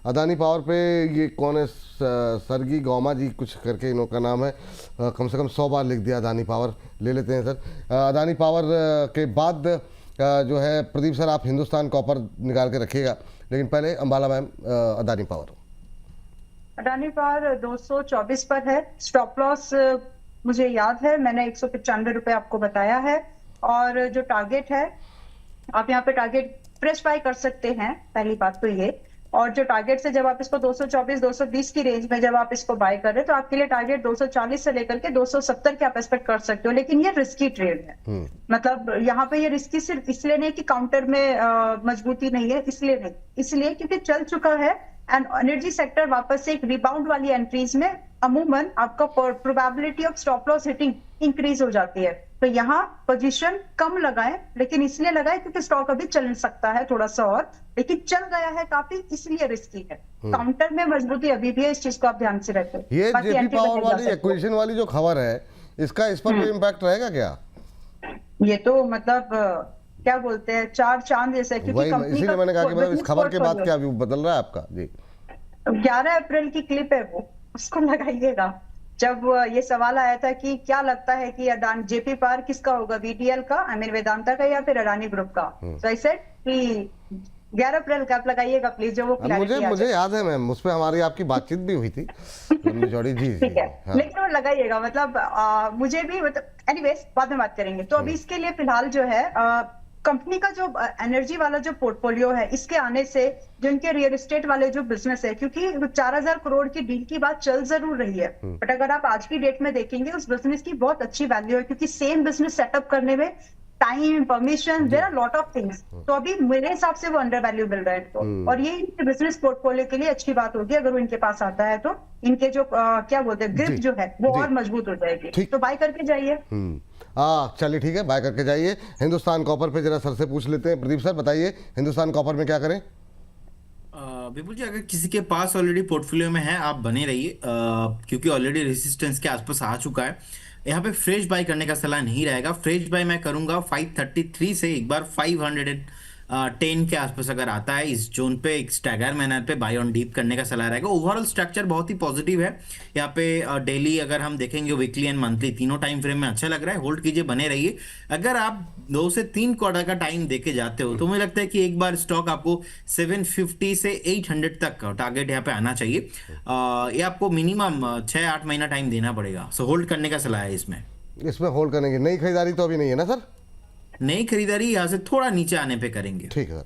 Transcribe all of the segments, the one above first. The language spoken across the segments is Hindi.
अदानी पावर पे ये कौन है, सरगी गौमा जी कुछ करके इनका नाम है, कम से कम 100 बार लिख दिया अदानी पावर। ले लेते हैं सर। अदानी पावर के बाद जो है प्रदीप सर आप हिंदुस्तान कॉपर निकाल के रखिएगा, लेकिन पहले Ambala ma'am Adani power. Adani power 224 पर है। स्टॉप लॉस मुझे याद है, मैंने 195 रुपए आपको बताया है। और जो टारगेट है, आप यहाँ पे टारगेट फ्रेश बाय कर सकते हैं, पहली बात तो ये। और जो टारगेट से जब आप इसको 224 220 की रेंज में जब आप इसको बाय कर रहे हैं, तो आपके लिए टारगेट 240 से लेकर के 270 के आप एक्सपेक्ट कर सकते हो। लेकिन ये रिस्की ट्रेड है। मतलब यहाँ पे ये रिस्की सिर्फ इसलिए नहीं कि काउंटर में मजबूती नहीं है, इसलिए नहीं, इसलिए क्योंकि चल चुका है। एंड एनर्जी सेक्टर वापस से एक रिबाउंड वाली एंट्रीज में अमूमन आपका probability of stop loss hitting increase हो जाती है। तो यहाँ पोजीशन कम लगाएं, लेकिन इसलिए लगाएं क्योंकि स्टॉक अभी चल सकता है थोड़ा सा और, लेकिन चल गया है काफी, इसलिए रिस्की है। काउंटर में मजबूती अभी भी है, इस चीज को आप ध्यान से रखें। ये जेपी पावर वाली एक्विजिशन वाली जो खबर है, इसका इस पर कोई इम्पैक्ट रहेगा क्या? ये तो मतलब क्या बोलते हैं, चार चांद जैसे, क्योंकि कंपनी इसीलिए मैंने कहा कि मतलब इस खबर के बाद क्या व्यू बदल रहा है आपका जी? 11 अप्रैल की क्लिप है वो, उसको लगाइएगा। जब ये सवाल आया था कि क्या लगता है कि अडानी जेपी पावर किसका होगा, वीडीएल का, आई मीन वेदांता का, या फिर अडानी ग्रुप का। तो आई सेड कि 11 अप्रैल का आप लगाइएगा प्लीज, जो वो मुझे याद है मैम, उस पर हमारी आपकी बातचीत भी हुई थी लंबी चौड़ी जी। ठीक है, लेकिन वो लगाइएगा। मतलब मुझे भी, मतलब एनीवेज बाद में बात करेंगे। तो अभी इसके लिए फिलहाल जो है कंपनी का जो एनर्जी वाला जो पोर्टफोलियो है, इसके आने से जो इनके रियल एस्टेट वाले जो बिजनेस है, क्योंकि 4000 करोड़ की डील की बात चल जरूर रही है, बट अगर आप आज की डेट में देखेंगे उस बिजनेस की बहुत अच्छी वैल्यू है, क्योंकि सेम बिजनेस सेटअप करने में time, permission, there are lot of things. तो अभी मेरे हिसाब से वो अंडर वैल्यू मिल रहा है तो, और ये इनके बिजनेस पोर्टफोलियो के लिए अच्छी बात होगी अगर वो इनके पास आता है। तो इनके जो क्या बोलते हैं ग्रिप जो है वो और मजबूत हो जाएगी। तो बाय करके जाइए। चलिए ठीक है, बाय करके जाइए। हिंदुस्तान कॉपर पे जरा सर से पूछ लेते हैं। प्रदीप सर बताइए, हिंदुस्तान कॉपर में क्या करें? विपुल जी, अगर किसी के पास ऑलरेडी पोर्टफोलियो में है, आप बने रहिए, क्योंकि ऑलरेडी रेजिस्टेंस के आसपास आ चुका है। यहाँ पे फ्रेश बाय करने का सलाह नहीं रहेगा। फ्रेश बाय मैं करूंगा 533 से एक बार 510 के आसपास अगर आता है इस जोन पे, एक स्टैगर मैनर पे बाय ऑन डीप करने का सलाह रहेगा। ओवरऑल स्ट्रक्चर बहुत ही पॉजिटिव है। यहाँ पे डेली अगर हम देखेंगे, वीकली एंड मंथली तीनों टाइम फ्रेम में अच्छा लग रहा है। होल्ड कीजिए, बने रहिए। अगर आप 2 से 3 क्वार्टर का टाइम देके जाते हो तो मुझे लगता है कि एक बार स्टॉक आपको 750 से 800 तक टारगेट यहाँ पे आना चाहिए। ये आपको मिनिमम 6-8 महीना टाइम देना पड़ेगा। सो होल्ड करने का सलाह है इसमें होल्ड करने की। नई खरीदारी तो अभी नहीं है ना सर? नई खरीदारी यहाँ से थोड़ा नीचे आने पे करेंगे। ठीक है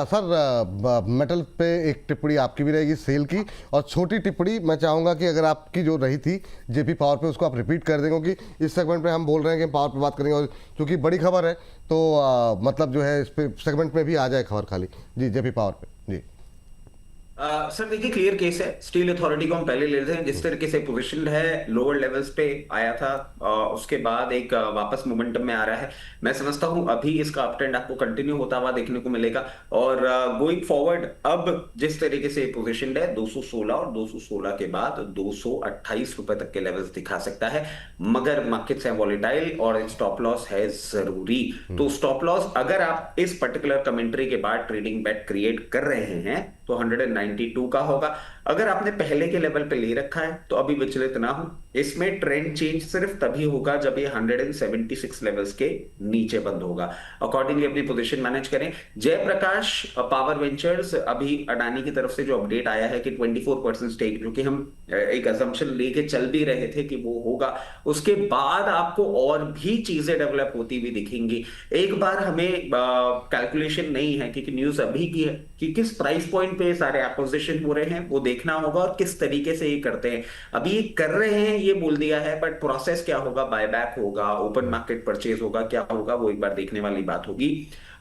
सर। मेटल पे एक टिप्पणी आपकी भी रहेगी सेल की, और छोटी टिप्पणी मैं चाहूँगा कि अगर आपकी जो रही थी जेपी पावर पे, उसको आप रिपीट कर देंगे, क्योंकि इस सेगमेंट पे हम बोल रहे हैं कि पावर पे बात करेंगे, और क्योंकि बड़ी खबर है तो मतलब जो है इस पे सेगमेंट में भी आ जाए खबर खाली जी, जेपी पावर पे जी। सर देखिए, क्लियर केस है। स्टील अथॉरिटी को हम पहले ले लेते हैं। जिस तरीके से पोजीशन है, लोअर लेवल्स पे आया था, उसके बाद एक वापस मोमेंटम में आ रहा है। मैं समझता हूं अभी इसका अप ट्रेंड आपको कंटिन्यू होता हुआ देखने को मिलेगा। और गोइंग फॉरवर्ड अब जिस तरीके से पोजीशन है 216 और 216 के बाद 228 रुपए तक के लेवल्स दिखा सकता है, मगर मार्केट्स है वॉलेटाइल और स्टॉप लॉस है जरूरी। तो स्टॉप लॉस अगर आप इस पर्टिकुलर कमेंट्री के बाद ट्रेडिंग बेट क्रिएट कर रहे हैं तो 192 का होगा। अगर आपने पहले के लेवल पे ले रखा है तो अभी विचलित ना हो। इसमें ट्रेंड चेंज सिर्फ तभी होगा जब ये 176 लेवल्स के नीचे बंद होगा। अकॉर्डिंगली अपनी पोजीशन मैनेज करें। जयप्रकाश पावर वेंचर्स, अभी अडानी की तरफ से जो अपडेट आया है कि 24% स्टेक, जो कि हम एक असम्पशन लेके चल भी रहे थे कि वो होगा, उसके बाद आपको और भी चीजें डेवलप होती हुई दिखेंगी। एक बार हमें कैलकुलेशन नहीं है क्योंकि न्यूज अभी की है कि किस प्राइस पॉइंट पे सारे एक्विजिशन हो रहे हैं वो देखना होगा, और किस तरीके से ये करते हैं। अभी ये कर रहे हैं ये बोल दिया है, बट प्रोसेस क्या होगा, बायबैक होगा, ओपन मार्केट परचेज होगा, क्या होगा, वो एक बार देखने वाली बात होगी।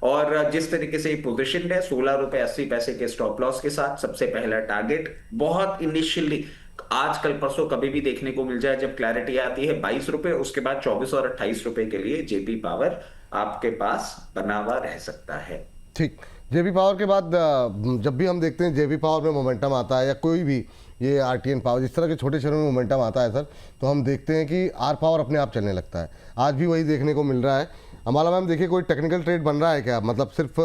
और जिस तरीके से पोजीशन है 16 रुपए 80 पैसे के स्टॉप लॉस के साथ, सबसे पहला टारगेट बहुत इनिशियली आज कल परसों कभी भी देखने को मिल जाए जब क्लैरिटी आती है 22 रुपए, उसके बाद 24 और 28 रुपए के लिए जेपी पावर आपके पास बना हुआ रह सकता है। ठीक, जेपी पावर के बाद जब भी हम देखते हैं जेपी पावर में मोमेंटम आता है, या कोई भी ये आरटीएन पावर, जिस तरह के छोटे शहरों में मोमेंटम आता है सर, तो हम देखते हैं कि आर पावर अपने आप चलने लगता है। आज भी वही देखने को मिल रहा है। अम्बाला मैम देखिए, कोई टेक्निकल ट्रेड बन रहा है क्या? मतलब सिर्फ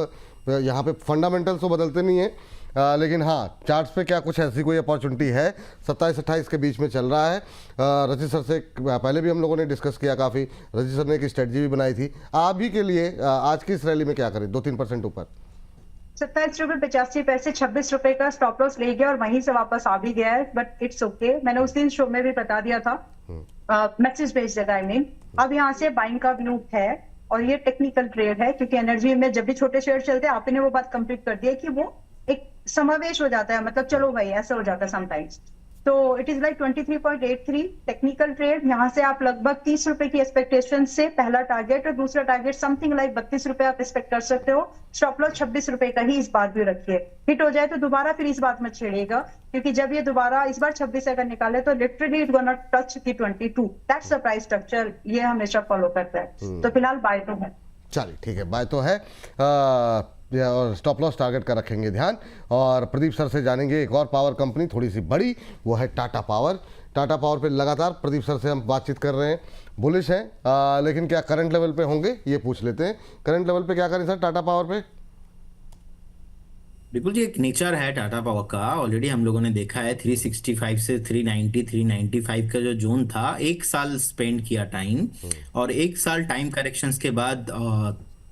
यहाँ पे फंडामेंटल्स तो बदलते नहीं है, लेकिन हाँ, चार्ट्स पे क्या कुछ ऐसी कोई अपॉर्चुनिटी है? 27-28 के बीच में चल रहा है। रजित सर से पहले भी हम लोगों ने डिस्कस किया काफ़ी, रजित सर ने एक स्ट्रेटजी भी बनाई थी। आप ही के लिए आज की इस रैली में क्या करें? 2-3% ऊपर 27 रुपए 85 पैसे, 26 रुपए का स्टॉप लॉस ले गया और वहीं से वापस आ भी गया है, बट इट्स ओके। मैंने उस दिन शो में भी बता दिया था, मैसेज भेज दिया था आई मीन। अब यहाँ से बाइंग का व्यू है और ये टेक्निकल ट्रेड है, क्योंकि एनर्जी में जब भी छोटे शेयर चलते हैं, आपने वो बात कंप्लीट कर दी है कि वो एक समावेश हो जाता है, मतलब चलो भाई ऐसा हो जाता है समटाइम्स। तो it is like 23.83 technical trade. यहाँ से आप लगभग 30 रुपए की एक्सपेक्टेशन से पहला टारगेट और दूसरा टारगेट समथिंग लाइक 32 रुपए आप एक्सपेक्ट कर सकते हो। स्टॉप लॉस 26 रुपए का ही इस बार भी रखिए। हिट हो जाए तो दोबारा फिर इस बात में छेड़ेगा, क्योंकि जब ये दोबारा इस बार 26 अगर निकाले तो लिटरली इट गोना टच की 22। दैट्स द प्राइस स्ट्रक्चर, ये हमेशा फॉलो करता है। तो फिलहाल बाय तो है। चलिए ठीक है, बाय तो है। और स्टॉप लॉस टारगेट का रखेंगे ध्यान। और प्रदीप सर से जानेंगे एक और पावर कंपनी थोड़ी सी बड़ी, वो है टाटा पावर। टाटा पावर पे लगातार प्रदीप सर से हम बातचीत कर रहे हैं, बुलिश हैं, लेकिन क्या करंट लेवल पे होंगे ये पूछ लेते हैं। करंट लेवल पे क्या करें सर टाटा पावर पे? बिल्कुल जी, एक नेचर है टाटा पावर का। ऑलरेडी हम लोगों ने देखा है 365 से 390 395 का जो जोन था, एक साल स्पेंड किया टाइम, और एक साल टाइम करेक्शंस के बाद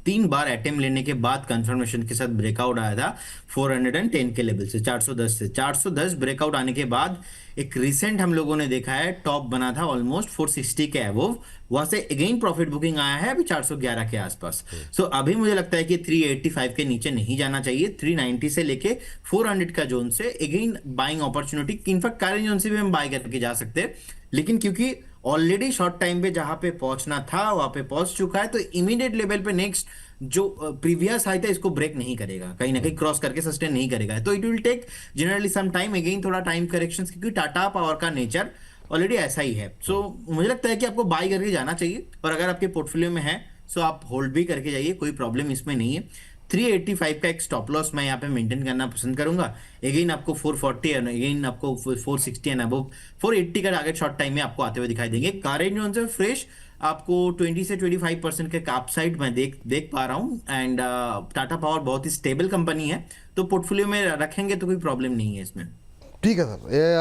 3 बार अटेम्प्ट लेने के बाद कंफर्मेशन के साथ ब्रेकआउट आया था 410 के लेवल से, 410 से 410 ब्रेकआउट आने के बाद एक रिसेंट हम लोगों ने देखा है टॉप बना था ऑलमोस्ट 460 के अबव, वहां से अगेन प्रॉफिट बुकिंग आया है अभी 411 के आसपास। सो अभी मुझे लगता है कि 385 के नीचे नहीं जाना चाहिए। 390 से लेके 400 का जोन से again buying opportunity, in fact current zone से भी हम बाय करके जा सकते हैं, लेकिन क्योंकि ऑलरेडी शॉर्ट टाइम पे जहां पे पहुंचना था वहां पे पहुंच चुका है, तो इमीडिएट लेवल पे नेक्स्ट जो प्रीवियस हाई था इसको ब्रेक नहीं करेगा, कहीं ना कहीं क्रॉस करके सस्टेन नहीं करेगा। तो it will take generally some time, again थोड़ा टाइम करेक्शंस, क्योंकि टाटा पावर का नेचर ऑलरेडी ऐसा ही है। सो मुझे लगता है कि आपको बाय करके जाना चाहिए, और अगर आपके पोर्टफोलियो में है सो आप होल्ड भी करके जाइए, कोई प्रॉब्लम इसमें नहीं है। 385 का एक स्टॉप लॉस मैं यहाँ पे मेंटेन करना पसंद करूंगा। अगेन आपको 440 एंड अगेन आपको 460 एंड अबव 480 का टारगेट शॉर्ट टाइम में आपको आते हुए दिखाई देंगे। करेंट जोन से फ्रेश आपको 20 से 25% के काप साइड मैं देख पा रहा हूँ, एंड टाटा पावर बहुत ही स्टेबल कंपनी है, तो पोर्टफोलियो में रखेंगे तो कोई प्रॉब्लम नहीं है इसमें। ठीक है सर, ये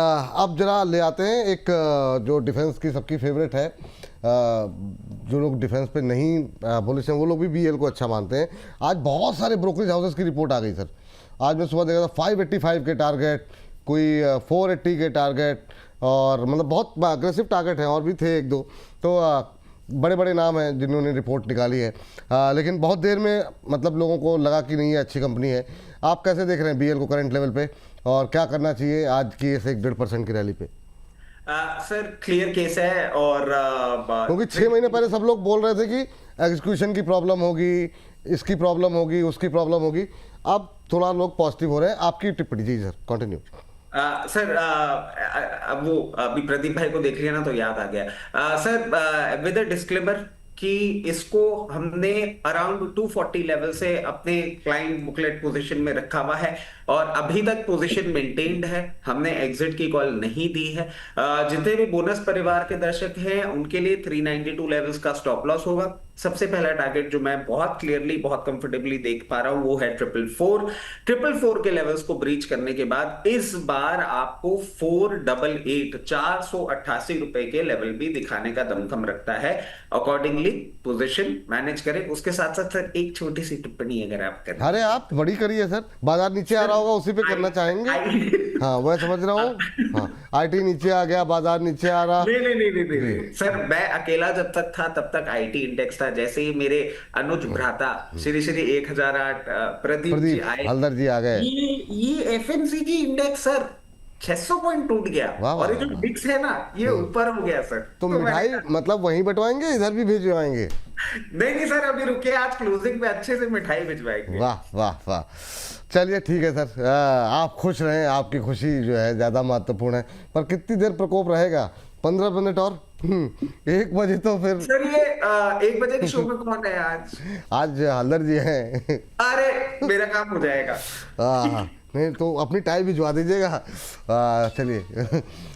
अब जरा ले आते हैं एक जो डिफेंस की सबकी फेवरेट है। जो लोग डिफेंस पे नहीं बुलिश हैं वो लोग भी बीएल को अच्छा मानते हैं। आज बहुत सारे ब्रोकरेज हाउसेस की रिपोर्ट आ गई सर। आज मैं सुबह देखा था 585 के टारगेट, कोई 480 के टारगेट, और मतलब बहुत अग्रेसिव टारगेट हैं, और भी थे एक दो। तो बड़े बड़े नाम हैं जिन्होंने रिपोर्ट निकाली है, लेकिन बहुत देर में मतलब लोगों को लगा कि नहीं ये अच्छी कंपनी है। आप कैसे देख रहे हैं बीएल को करंट लेवल पे, और क्या करना चाहिए आज की ऐसे 1.5% की रैली पे? सर क्लियर केस है, और क्योंकि 6 महीने पहले सब लोग बोल रहे थे कि एग्जीक्यूशन की प्रॉब्लम होगी, इसकी प्रॉब्लम होगी, उसकी प्रॉब्लम होगी। अब थोड़ा लोग पॉजिटिव हो रहे हैं। आपकी टिप्पणी? जी सर, कंटिन्यू। सर अब वो अभी प्रदीप भाई को देख लिया ना तो याद आ गया। सर विद अ डिस्क्लेमर कि इसको हमने अराउंड 240 लेवल से अपने क्लाइंट बुकलेट पोजीशन में रखा हुआ है, और अभी तक पोजीशन मेंटेन्ड है, हमने एग्जिट की कॉल नहीं दी है। जितने भी बोनस परिवार के दर्शक हैं उनके लिए 392 लेवल्स का स्टॉप लॉस होगा। सबसे पहला टारगेट जो मैं बहुत क्लियरली बहुत कंफर्टेबली देख पा रहा हूं वो है 444 के लेवल्स को ब्रीच करने के बाद इस बार आपको 488 488 रुपए के लेवल भी दिखाने का दमखम रखता है। अकॉर्डिंगली पोजीशन मैनेज करें। उसके साथ साथ सर एक छोटी सी टिप्पणी अगर आप करें। अरे आप बड़ी करिए सर, बाजार नीचे आ रहा होगा उसी पे करना चाहेंगे। हाँ मैं समझ रहा हूँ। हाँ आईटी नीचे आ गया, बाजार नीचे आ रहा। नहीं सर, मैं अकेला जब तक था तब तक आईटी इंडेक्स था। जैसे ही मेरे अनुज भ्राता श्री 1008 प्रदीप जी आए, हल्दर जी आ गए, ये एफएमसीजी इंडेक्स सर 600 पॉइंट टूट गया, और ये जो डिक्स है ना ये ऊपर हो गया सर। तो मिठाई मतलब वहीं बंटवाएंगे, इधर भी भिजवाएंगे? नहीं सर, अभी रुके, आज क्लोजिंग पे अच्छे से मिठाई भिजवाएंगे। वाह वाह वाह, चलिए ठीक है सर, आप खुश रहें, आपकी खुशी जो है ज़्यादा महत्वपूर्ण है। पर कितनी देर प्रकोप रहेगा? 15 मिनट और 1 बजे तो फिर सर ये 1 बजे की शो में कौन है आज? आज हल्दर जी हैं। अरे मेरा काम हो जाएगा। नहीं तो अपनी टाई भिजवा दीजिएगा। चलिए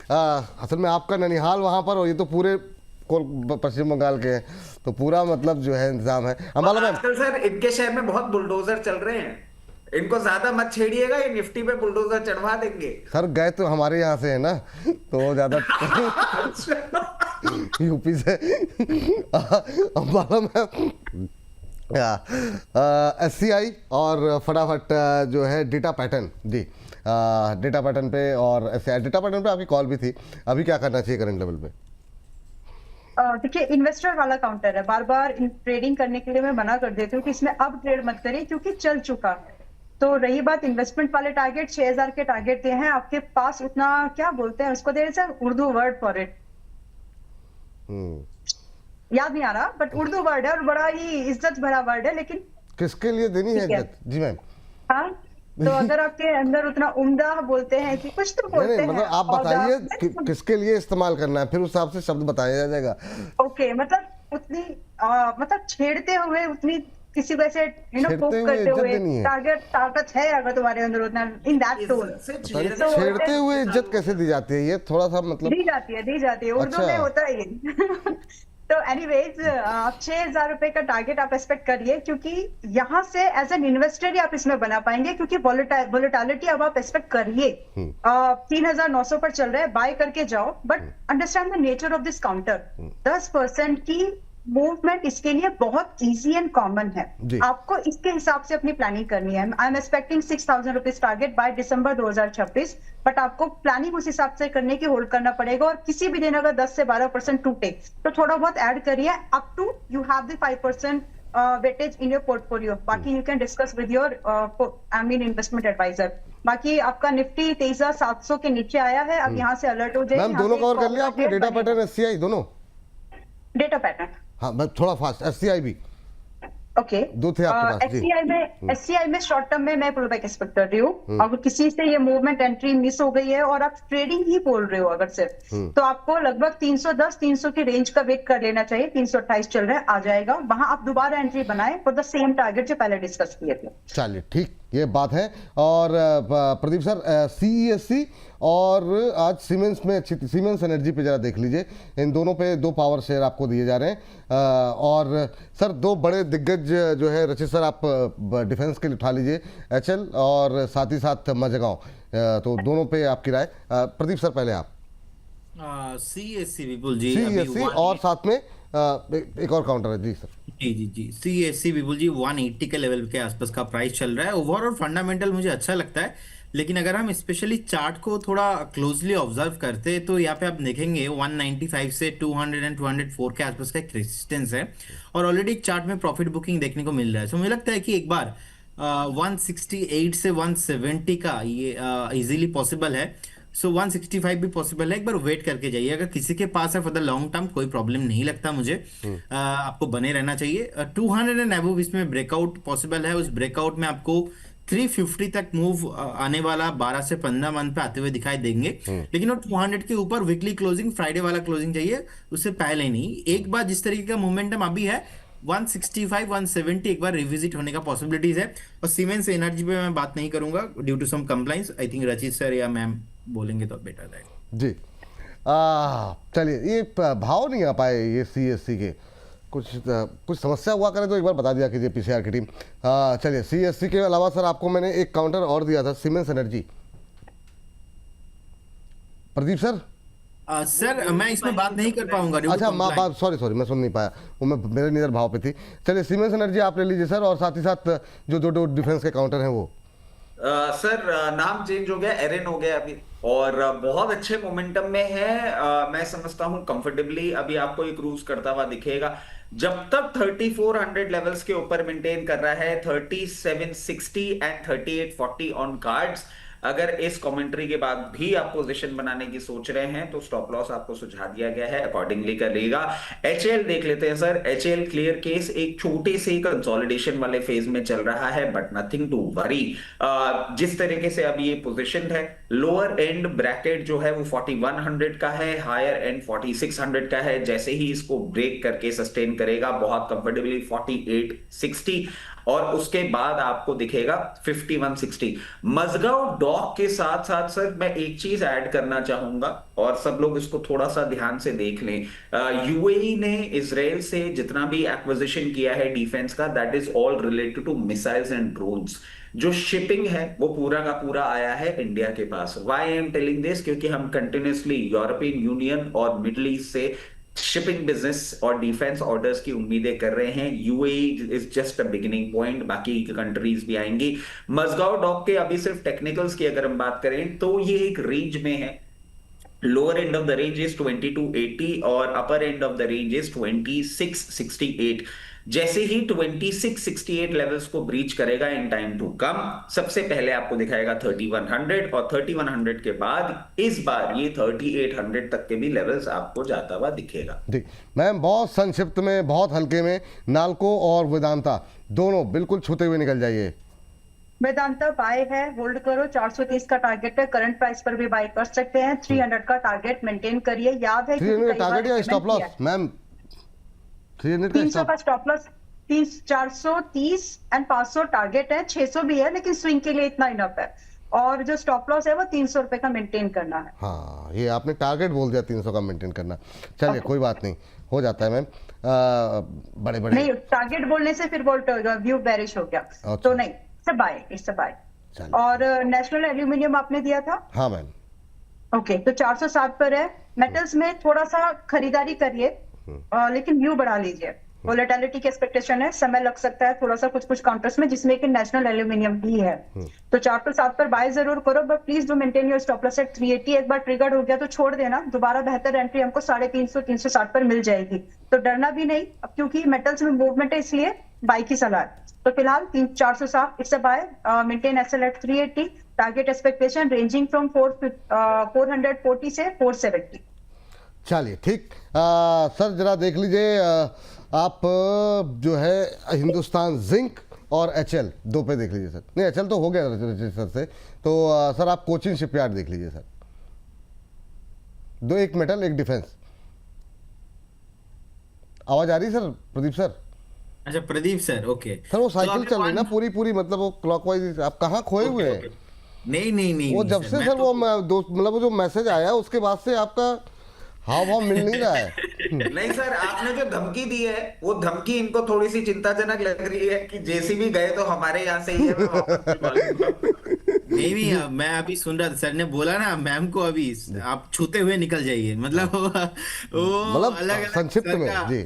असल में आपका ननिहाल वहाँ पर हो, ये तो पूरे पश्चिम बंगाल के हैं, तो पूरा मतलब जो है इंतजाम है। अम्बाला मैम, आजकल सर इनके शहर में बहुत बुलडोजर चल रहे हैं, इनको ज्यादा मत छेड़िएगा, ये निफ्टी पे बुलडोजर चढ़वा देंगे। सर गए तो हमारे यहाँ से है ना, तो ज्यादा यूपी से मालूम है। SCI और फटाफट जो है डेटा पैटर्न जी, डेटा पैटर्न पे और SCI डेटा पैटर्न पे आपकी कॉल भी थी, अभी क्या करना चाहिए करंट लेवल पे? देखिए, इन्वेस्टर वाला काउंटर है, बार बार ट्रेडिंग करने के लिए मैं मना कर देती हूँ कि इसमें अब ट्रेड मत करिए क्योंकि चल चुका है। तो रही बात इन्वेस्टमेंट वाले टारगेट, 6000 के टारगेट दिए हैं आपके पास, उतना क्या बोलते हैं उसको, there is Urdu word for it, याद नहीं आ रहा, बट उर्दू वर्ड है और बड़ा ही इज्जत भरा वर्ड है, लेकिन किसके लिए देनी है ठीक है। इज्जत? जी मैम। हाँ, तो अगर आपके अंदर उतना उम्दा बोलते हैं कि कुछ तो नहीं बोलते नहीं, हैं, मतलब आप और बताइए आप- किसके लिए इस्तेमाल करना है, फिर उस हिसाब से शब्द बताया जाएगा। ओके, मतलब उतनी मतलब छेड़ते हुए, उतनी किसी को ऐसे छेड़ते पुक हुए करते इज्जत हुए, देनी है। टारगेट ताकत है अगर तुम्हारे अंदर उतना, इन दैट टोन इज्जत से पता नहीं तो छेड़ते हुए इज्जत कैसे दी जाती है, ये थोड़ा सा मतलब। दी जाती है उर्दू अच्छा। में होता है ये। तो एनीवेज, आप 6000 रुपए का टारगेट आप एक्सपेक्ट करिए, क्योंकि यहाँ से एज एन इन्वेस्टर ही आप इसमें बना पाएंगे, क्योंकि वोलेटिलिटी अब आप एक्सपेक्ट करिए। 3900 पर चल रहा है, बाय करके जाओ, but understand the nature of this counter. 10% की मूवमेंट इसके लिए बहुत इजी एंड कॉमन है, जी। आपको इसके हिसाब से अपनी प्लानिंग करनी है। I am expecting 6000 rupees target by December 2026, but आपको प्लानिंग उस हिसाब से करने की, होल्ड करना पड़ेगा, और किसी भी दिन अगर 10 से 12% टूटे तो थोड़ा बहुत ऐड करिए, up to you have the 5% weightage in your portfolio. बाकी you can discuss with your investment adviser. बाकी आपका निफ्टी 23700 के नीचे आया है, अब यहाँ से अलर्ट हो जाइए। मैम दोनों कवर कर लिया आपने, डेटा पैटर्न SCI दोनों? डेटा पैटर्न, हाँ मैं थोड़ा फास्ट, SCI भी ओके। दो थे आपके पास, जी। SCI में शॉर्ट टर्म में मैं पुल बैक एक्सपेक्ट कर रही हूँ। अगर किसी से ये मूवमेंट एंट्री मिस हो गई है और आप ट्रेडिंग ही बोल रहे हो अगर सिर्फ, तो आपको लगभग 310-300 की रेंज का वेट कर लेना चाहिए। 328 चल रहा है, आ जाएगा वहां, आप दोबारा एंट्री बनाए फॉर द सेम टारगेट जो पहले डिस्कस किए थे। चलिए ठीक, ये बात है। और प्रदीप सर, CESC और आज सीमेंस में अच्छी, सीमेंस एनर्जी पे जरा देख लीजिए, इन दोनों पे 2 पावर शेयर आपको दिए जा रहे हैं। और सर 2 बड़े दिग्गज जो है, रचित सर आप डिफेंस के लिए उठा लीजिए, HL और साथ ही साथ मजगांव, तो दोनों पे आपकी राय। प्रदीप सर पहले आप। CSC विपुल जी, अभी CESC और साथ में एक और काउंटर है जी सर। जी CSC विपुल जी 180 के लेवल के आसपास का प्राइस चल रहा है। ओवरऑल फंडामेंटल मुझे अच्छा लगता है, लेकिन अगर हम स्पेशली चार्ट को थोड़ा क्लोजली ऑब्जर्व करते हैं तो यहाँ पे आप देखेंगे 195 से 200 एंड 204 के आसपास का एक रेजिस्टेंस है, और ऑलरेडी चार्ट में प्रॉफिट बुकिंग देखने को मिल रहा है। तो मुझे लगता है कि एक बार 168 से 170 का ये इजीली पॉसिबल है। सो 165 भी पॉसिबल है, एक बार वेट करके जाइए। अगर किसी के पास है फॉर द लॉन्ग टर्म, कोई प्रॉब्लम नहीं लगता मुझे, आपको बने रहना चाहिए। 200 एंड अबव इसमें ब्रेकआउट पॉसिबल है, उस ब्रेकआउट में आपको 350 तक मूव आने वाला 12 से 15 मंथ पे आते हुए दिखाई देंगे, लेकिन वो 200 के ऊपर वीकली क्लोजिंग, फ्राइडे वाला क्लोजिंग चाहिए, उससे पहले नहीं। एक बार जिस तरीके का मोमेंटम अभी है 165 170 एक बार रिविजिट होने का पॉसिबिलिटीज है। और सीमेंस एनर्जी पे मैं बात नहीं करूंगा due to some compliance, I think Rachit sir या मैम बोलेंगे तो बेटर रहेगा जी। चलिए, ये भाव नहीं आ पाए ये CSC के, कुछ समस्या हुआ करे तो एक बार बता दिया कीजिए PCR की टीम। चलिए, CSC के अलावा सर आपको मैंने एक काउंटर और दिया था, siemens energy. Pradeep sir. Sir मैं इसमें बात नहीं कर पाऊंगा। अच्छा, सॉरी मैं सुन नहीं पाया, वो मैं मेरे नजर भाव पे थी। चलिए, सीमेंस एनर्जी आप ले लीजिए सर, और साथ ही साथ जो 2 डिफेंस के काउंटर हैं वो। सर नाम चेंज हो गया, एरन हो गया अभी, और बहुत अच्छे मोमेंटम में है। मैं समझता हूं कंफर्टेबली अभी आपको एक क्रूज करता हुआ दिखेगा, जब तक 3400 लेवल्स के ऊपर मेंटेन कर रहा है। 3760 एंड 3840 ऑन कार्ड्स। अगर इस कमेंट्री के बाद भी आप पोजीशन बनाने की सोच रहे हैं तो स्टॉप लॉस आपको सुझा दिया गया है, अकॉर्डिंगली करिएगा। HL देख लेते हैं सर। HL क्लियर केस एक छोटे से कंसोलिडेशन वाले फेज में चल रहा है, बट नथिंग टू वरी। जिस तरीके से अभी ये पोजीशन है, लोअर एंड ब्रैकेट जो है वो 4100 का है, हायर एंड 4600 का है। जैसे ही इसको ब्रेक करके सस्टेन करेगा बहुत कंफर्टेबली 4860, और उसके बाद आपको दिखेगा 5160। मजगांव डॉक के साथ साथ सर मैं एक चीज ऐड करना चाहूंगा, और सब लोग इसको थोड़ा सा ध्यान से देख लें। UAE ने इजराइल से जितना भी एक्विजिशन किया है डिफेंस का, that is all related to missiles and drones. जो शिपिंग है वो पूरा का पूरा आया है इंडिया के पास। Why I am telling this, क्योंकि हम कंटिन्यूसली यूरोपियन यूनियन और मिडिल ईस्ट से शिपिंग बिजनेस और डिफेंस ऑर्डर्स की उम्मीदें कर रहे हैं। UAE is just a beginning point, बाकी कंट्रीज भी आएंगी। मजगांव डॉक के अभी सिर्फ टेक्निकल्स की अगर हम बात करें तो ये एक रेंज में है। Lower end of the range is 2280 और upper end of the range is 2668। जैसे ही 2668 लेवल्स को ब्रीच करेगा इन टाइम टू कम, सबसे पहले आपको दिखाएगा 3100 और 3100 के बाद इस बार ये 3800 तक के भी लेवल्स आपको जाता हुआ दिखेगा। जी मैम, बहुत संक्षिप्त में, बहुत हल्के में, नाल्को और वेदांता दोनों बिल्कुल छूते हुए निकल जाइए। वेदांता बाय है, होल्ड करो। 430 का टारगेट है, करंट प्राइस पर भी बाय कर सकते हैं। 300 का टारगेट मेंटेन करिए। याद है 300 टारगेट या स्टॉप लॉस मैम? 300 300 का स्टॉप लॉस, 430 एंड 500 टारगेट है। 600 भी है लेकिन स्विंग के लिए इतना इनफ है। और जो स्टॉप लॉस है वो 300 रुपए का मेंटेन करना है। हाँ, ये आपने टारगेट बोल दिया 300 का मेंटेन करना। चलिए कोई बात नहीं, हो जाता है मैम। बड़े बड़े नहीं, टारगेट बोलने से फिर वोल्ट व्यू बेरिश हो गया। अच्छा। तो नहीं, इट्स बाय, इट्स बाय। चलिए। और नेशनल एल्यूमिनियम आपने दिया था। हाँ मैम। ओके, तो 407 पर है। मेटल्स में थोड़ा सा खरीदारी करिए, लेकिन व्यू बढ़ा लीजिए। वोलेटिलिटी की एक्सपेक्टेशन है, समय लग सकता है थोड़ा सा कुछ काउंटर्स में, जिसमें कि नेशनल एल्यूमिनियम भी है। तो 407 पर बाय जरूर करो, but please do maintain your stop loss at 380। एक बार ट्रिगर्ड हो गया तो छोड़ देना, दोबारा बेहतर एंट्री हमको 350 360 पर मिल जाएगी। तो डरना भी नहीं, अब क्योंकि मेटल्स में मूवमेंट है इसलिए बाय की सलाह है। तो फिलहाल 407 it's a buy, maintain SL at 380। Target expectation ranging from 440 से 470। चलिए ठीक। सर जरा देख लीजिए, आप जो है हिंदुस्तान जिंक और एचएल दो पे देख लीजिए सर। नहीं, एचएल तो हो गया रजिस्टर से, तो सर आप कोचिन शिपयार्ड देख लीजिए सर। दो, एक मेटल एक डिफेंस। आवाज आ रही है सर प्रदीप सर? अच्छा प्रदीप सर, ओके सर वो तो साइकिल आपने चल रही ना पूरी, मतलब वो क्लॉकवाइज। आप कहाँ खोए हुए हैं? नहीं नहीं नहीं वो नहीं जब सर, से मैं सर तो- वो मतलब वो जो मैसेज आया उसके बाद से आपका हाव भाव मिल नहीं रहा है। नहीं सर, आपने जो धमकी दी है वो धमकी इनको थोड़ी सी चिंताजनक लग रही है कि जेसीबी गए तो हमारे यहाँ से ही है, मैं वापस बुलवा लूंगा। नहीं नहीं, मैं अभी सुन रहा था, सर ने बोला ना मैम को अभी आप छूते हुए निकल जाइए, मतलब वो मतलब अलग अलग संक्षिप्त सर में का- जी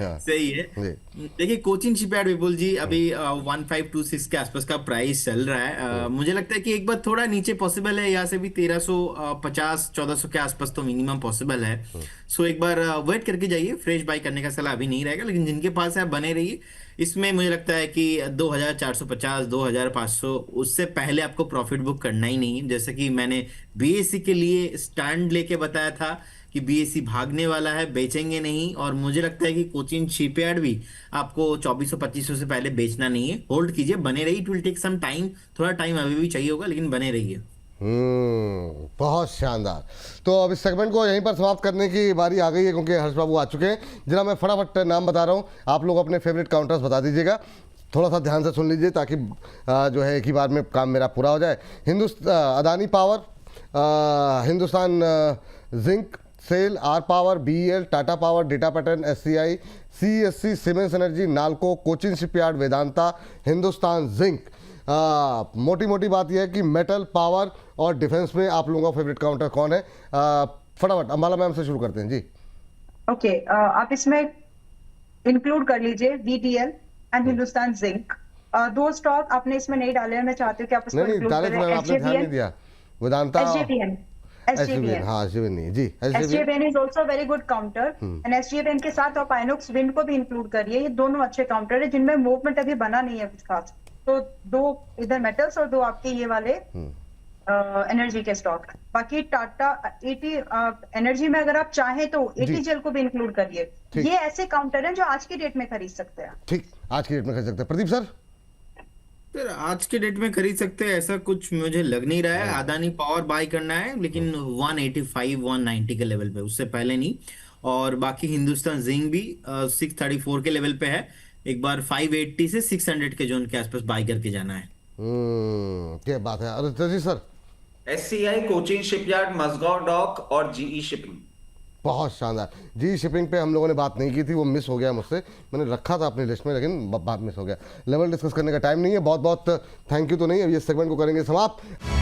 हाँ सही है। जी। देखिए कोचिन शिपयार्ड विपुल जी अभी 1526 के आसपास का प्राइस चल रहा है। मुझे लगता है कि एक बार थोड़ा नीचे पॉसिबल है, यहाँ से भी 1350 1400 के आसपास तो मिनिमम पॉसिबल है। सो एक बार वेट करके जाइए, फ्रेश बाय करने का सलाह अभी नहीं रहेगा, लेकिन जिनके पास है आप बने रहिए। इसमें मुझे लगता है कि 2450 2500 उससे पहले आपको प्रॉफिट बुक करना ही नहीं है। जैसे कि मैंने बीएससी के लिए स्टैंड लेके बताया था कि बीएससी भागने वाला है, बेचेंगे नहीं। और मुझे लगता है कि कोचिन शिपयार्ड भी आपको 2400-2500 से पहले बेचना नहीं है, होल्ड कीजिए, बने रहिए। It will take some time, थोड़ा टाइम अभी भी चाहिए होगा, लेकिन बने रहिए। बहुत शानदार। तो अब इस सेगमेंट को यहीं पर समाप्त करने की बारी आ गई है, क्योंकि हर्ष बाबू आ चुके हैं। जरा मैं फटाफट नाम बता रहा हूँ, आप लोग अपने फेवरेट काउंटर्स बता दीजिएगा। थोड़ा सा ध्यान से सुन लीजिए ताकि जो है एक ही बार में काम मेरा पूरा हो जाए। Adani power, Hindustan zinc, SAIL, R power, BEL, Tata power, data pattern, SCI, CSC, Siemens energy, NALCO, Cochin shipyard, Vedanta, Hindustan zinc. मोटी मोटी बात यह है कि मेटल, पावर और डिफेंस में आप लोगों का फेवरेट काउंटर कौन है? फटाफट अंबाला मैम से शुरू करते हैं जी। ओके, आप इसमें इंक्लूड कर लीजिए वीडीएल एंड हिंदुस्तान जिंक। दो स्टॉक आपने इसमें नहीं डाले हैं, मैं चाहती हूँ कि आप इसको नहीं इंक्लूड डायरेक्ट करें। मैम आपने ध्यान नहीं दिया। वेदांता, एसजेवीएन हाँ एसजेवीएन नहीं जी, SJVN is also very good counter and SJVN के साथ आप आइनॉक्स विंड को भी इंक्लूड करिए। ये दोनों अच्छे काउंटर है जिनमें मूवमेंट अभी बना नहीं है कुछ खास। तो दो इधर मेटल्स और दो आपके ये वाले एनर्जी के स्टॉक। बाकी टाटा एटी एनर्जी में अगर आप चाहें तो एटीजेल को भी इंक्लूड करिए। ये ऐसे काउंटर हैं जो आज की डेट में खरीद सकते हैं। ठीक, आज की डेट में खरीद सकते हैं। प्रदीप सर? सर आज के डेट में खरीद सकते हैं ऐसा कुछ मुझे लग नहीं रहा है। अदानी पावर बाय करना है, लेकिन 185 190 के लेवल पे, उससे पहले नहीं। और बाकी हिंदुस्तान जिंक भी 634 के लेवल पे है, एक बार 580 से 600 के जोन के आसपास बाय करके जाना है। क्या बात है। अरे जी sir? SCI, Cochin shipyard, Mazagon dock और जीई शिपिंग। बहुत शानदार। जी शिपिंग पे हम लोगों ने बात नहीं की थी, वो मिस हो गया मुझसे, मैंने रखा था अपनी लिस्ट में लेकिन बात मिस हो गया। लेवल डिस्कस करने का टाइम नहीं है, बहुत बहुत थैंक यू तो नहीं, अब ये सेगमेंट को करेंगे समाप्त।